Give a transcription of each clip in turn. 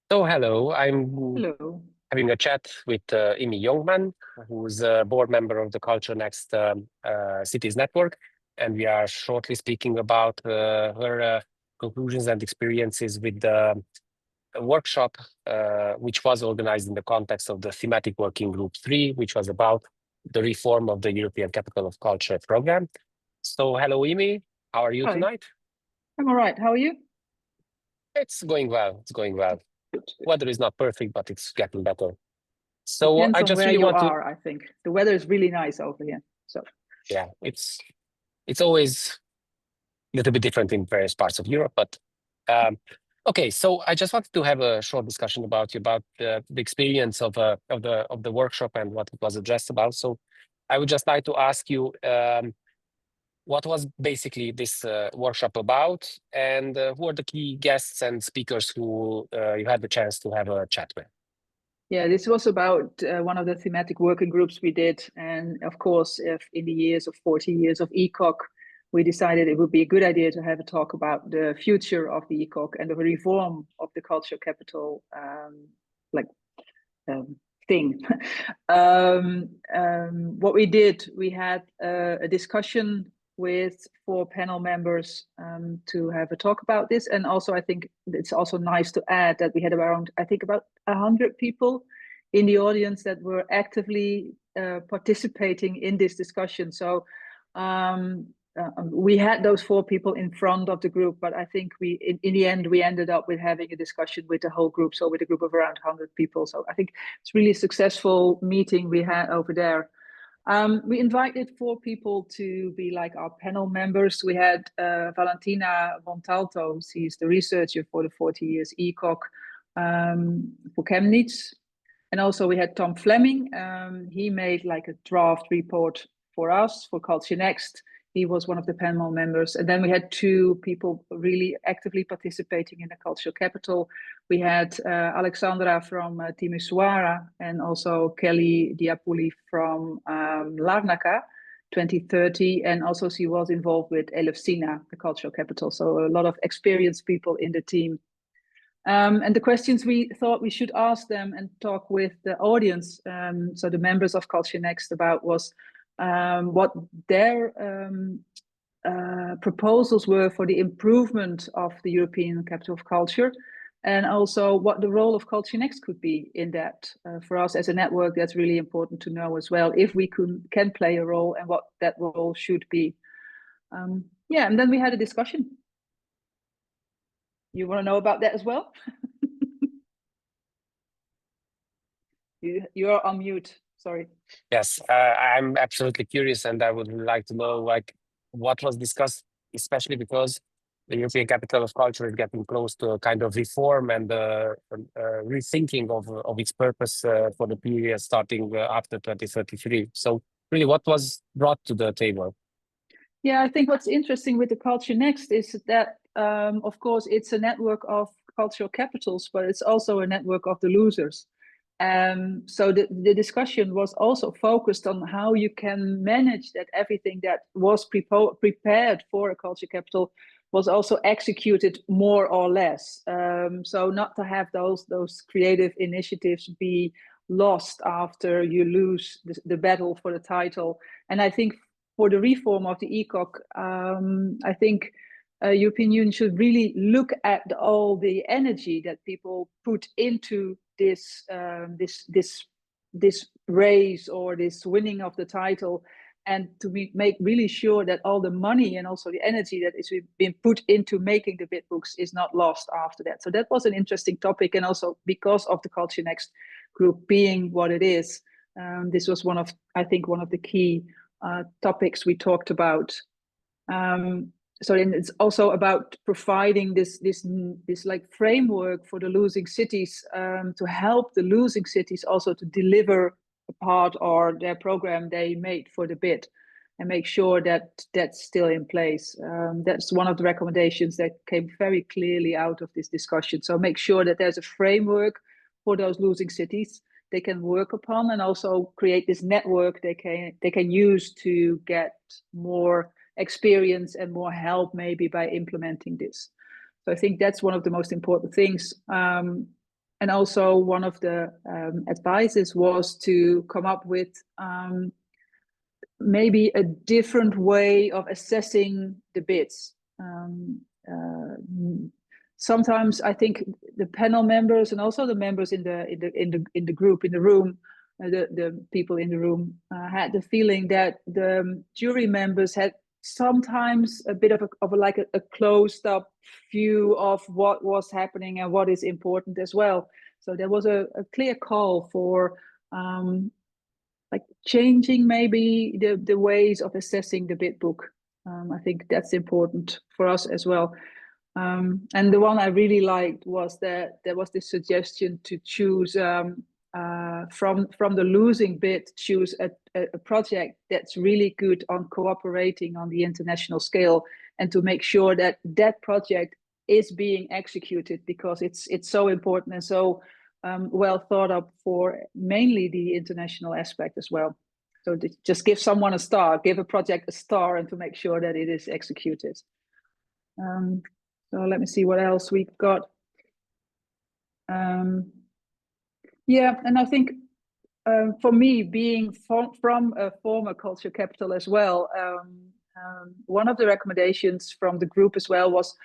So hello, I'm Hello. having a chat with Imi Youngman, who's a board member of the Culture Next Cities Network, and we are shortly speaking about her conclusions and experiences with the workshop, which was organized in the context of the Thematic Working Group 3, which was about the reform of the European Capital of Culture program. So hello, Imi, how are you Hi. tonight? I'm all right. How are you? It's going well. It's going well. Good. Weather is not perfect, but it's getting better. So Depends I on just where really you want to, are, I think. The weather is really nice over here. So yeah, it's always a little bit different in various parts of Europe, but okay. So I just wanted to have a short discussion about the experience of the workshop and what it was addressed about. So I would just like to ask you, what was basically this workshop about, and who are the key guests and speakers who you had the chance to have a chat with? yeah, this was about one of the thematic working groups we did. And of course, if in the years of 40 years of ECoC, we decided it would be a good idea to have a talk about the future of the ECoC and the reform of the culture capital like um, thing. What we did, we had a discussion with 4 panel members to have a talk about this. And also, I think it's also nice to add that we had around, I think, about 100 people in the audience that were actively participating in this discussion. So we had those 4 people in front of the group, but I think in the end, we ended up with having a discussion with the whole group. So with a group of around 100 people. So I think it's really a successful meeting we had over there. We invited 4 people to be like our panel members. We had Valentina Montalto, she's the researcher for the 40 years ECoC for Chemnitz. And also we had Tom Fleming. He made like a draft report for us, for Culture Next. He was one of the panel members. And then we had 2 people really actively participating in the cultural capital. We had Alexandra from Timisoara and also Kelly Diapuli from Larnaca 2030. And also she was involved with Elefsina, the cultural capital. So a lot of experienced people in the team. And the questions we thought we should ask them and talk with the audience, so the members of Culture Next, about was what their proposals were for the improvement of the European Capital of Culture, and also what the role of Culture Next could be in that. For us as a network, that's really important to know as well, if we can play a role and what that role should be. Yeah, and then we had a discussion. You want to know about that as well? You're on mute. Sorry. Yes, I'm absolutely curious, and I would like to know like what was discussed, especially because the European Capital of Culture is getting close to a kind of reform and rethinking of its purpose for the period starting after 2033. So, really, what was brought to the table? Yeah, I think what's interesting with the Culture Next is that, of course, it's a network of cultural capitals, but it's also a network of the losers. So the discussion was also focused on how you can manage that everything that was prepared for a culture capital was also executed more or less. So not to have those creative initiatives be lost after you lose the battle for the title. And I think for the reform of the ECoC, I think European Union should really look at all the energy that people put into this race or this winning of the title, and to make really sure that all the money and also the energy that is being put into making the bid books is not lost after that. So that was an interesting topic, and also because of the Culture Next group being what it is, this was one of the key topics we talked about. So then it's also about providing this like framework for the losing cities, to help the losing cities also to deliver a part or their program they made for the bid, and make sure that that's still in place. That's one of the recommendations that came very clearly out of this discussion. So make sure that there's a framework for those losing cities they can work upon, and also create this network they can use to get more experience and more help maybe by implementing this. So I think that's one of the most important things. And also one of the advices was to come up with maybe a different way of assessing the bids. Sometimes I think the panel members and also the members in the group in the room, the people in the room had the feeling that the jury members had sometimes a bit of a closed up view of what was happening and what is important as well. So there was a clear call for like changing maybe the ways of assessing the bid book. I think that's important for us as well. And the one I really liked was that there was this suggestion to choose from the losing bid, choose a project that's really good on cooperating on the international scale, and to make sure that that project is being executed, because it's so important and so well thought up for mainly the international aspect as well. So just give someone a star, give a project a star, and to make sure that it is executed. So let me see what else we got. Yeah, and I think for me, being from a former culture capital as well, one of the recommendations from the group as well was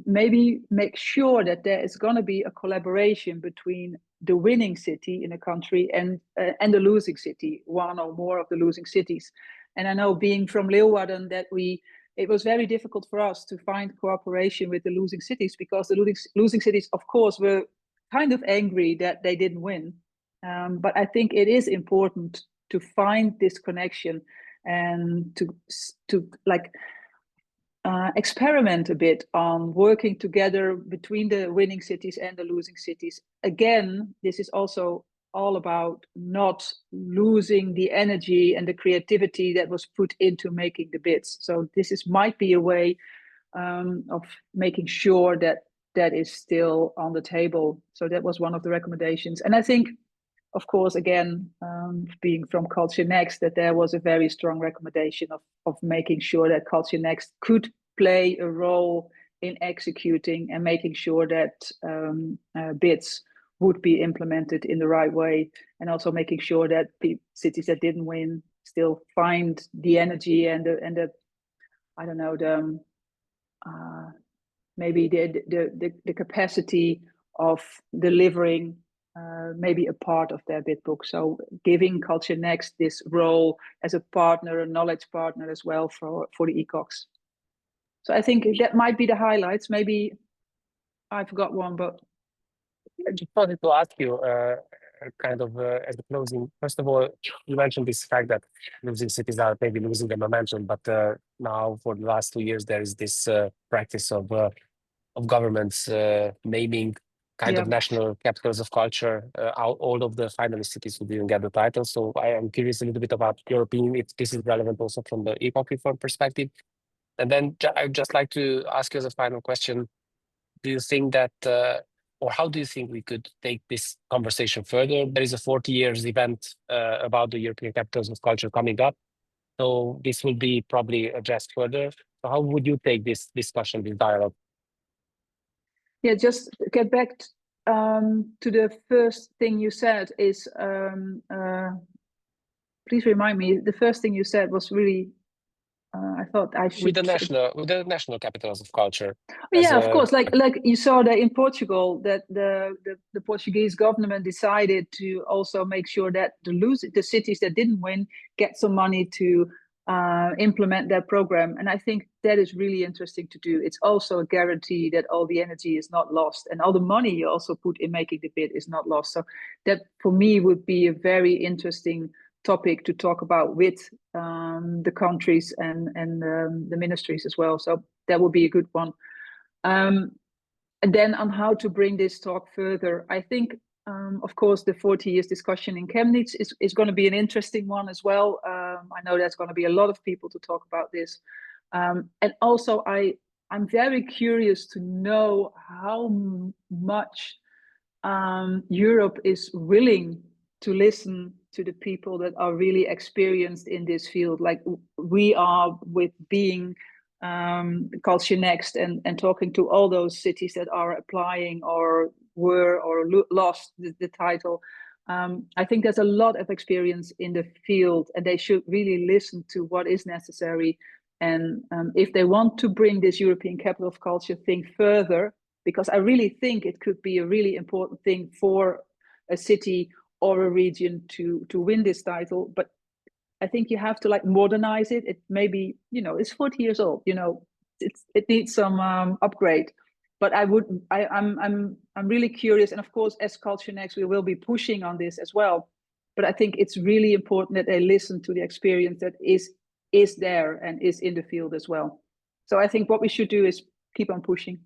maybe make sure that there is going to be a collaboration between the winning city in a country and the losing city, one or more of the losing cities. And I know, being from Leeuwarden, that it was very difficult for us to find cooperation with the losing cities, because the losing cities, of course, were kind of angry that they didn't win. But I think it is important to find this connection and to like experiment a bit on working together between the winning cities and the losing cities. Again, this is also all about not losing the energy and the creativity that was put into making the bids. So this might be a way of making sure that that is still on the table. So that was one of the recommendations. And I think, of course, again, being from Culture Next, that there was a very strong recommendation of making sure that Culture Next could play a role in executing and making sure that bids would be implemented in the right way, and also making sure that the cities that didn't win still find the energy and the I don't know, the maybe the capacity of delivering maybe a part of their bid book. So giving Culture Next this role as a partner, a knowledge partner as well for the ECoCs. So I think that might be the highlights. Maybe I forgot one, but I just wanted to ask you, kind of as a closing. First of all, you mentioned this fact that losing cities are maybe losing their momentum, but now for the last 2 years there is this practice of governments naming kind of national capitals of culture. All of the finalist cities who didn't get the title. So I am curious a little bit about your opinion, if this is relevant also from the ECoC reform perspective. And then I'd just like to ask you as a final question, do you think that, or how do you think we could take this conversation further? There is a 40 years event about the European capitals of culture coming up. So this will be probably addressed further. So how would you take this discussion, this dialogue? Yeah, just get back to the first thing you said is, please remind me, the first thing you said was really, I thought I should... With the national capitals of culture. Yeah, of course. Like you saw that in Portugal, that the Portuguese government decided to also make sure that the cities that didn't win get some money to implement that program. And I think that is really interesting to do. It's also a guarantee that all the energy is not lost, and all the money you also put in making the bid is not lost. So that for me would be a very interesting topic to talk about with the countries and the ministries as well. So that would be a good one. And then on how to bring this talk further, I think, of course, the 40 years discussion in Chemnitz is going to be an interesting one as well. I know there's going to be a lot of people to talk about this. And also, I'm very curious to know how much Europe is willing to listen to the people that are really experienced in this field, like we are with being Culture Next and talking to all those cities that are applying or were or lost the title. I think there's a lot of experience in the field, and they should really listen to what is necessary. And if they want to bring this European Capital of Culture thing further, because I really think it could be a really important thing for a city or a region to win this title. But I think you have to like modernize it. It maybe, it's 40 years old, it needs some upgrade. But I'm really curious. And of course, as Culture Next, we will be pushing on this as well. But I think it's really important that they listen to the experience that is there and is in the field as well. So I think what we should do is keep on pushing.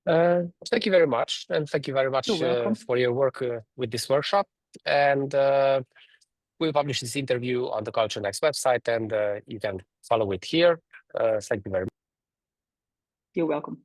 Thank you very much. And thank you very much for your work with this workshop. And we'll publish this interview on the Culture Next website, and you can follow it here. Thank you very much. You're welcome.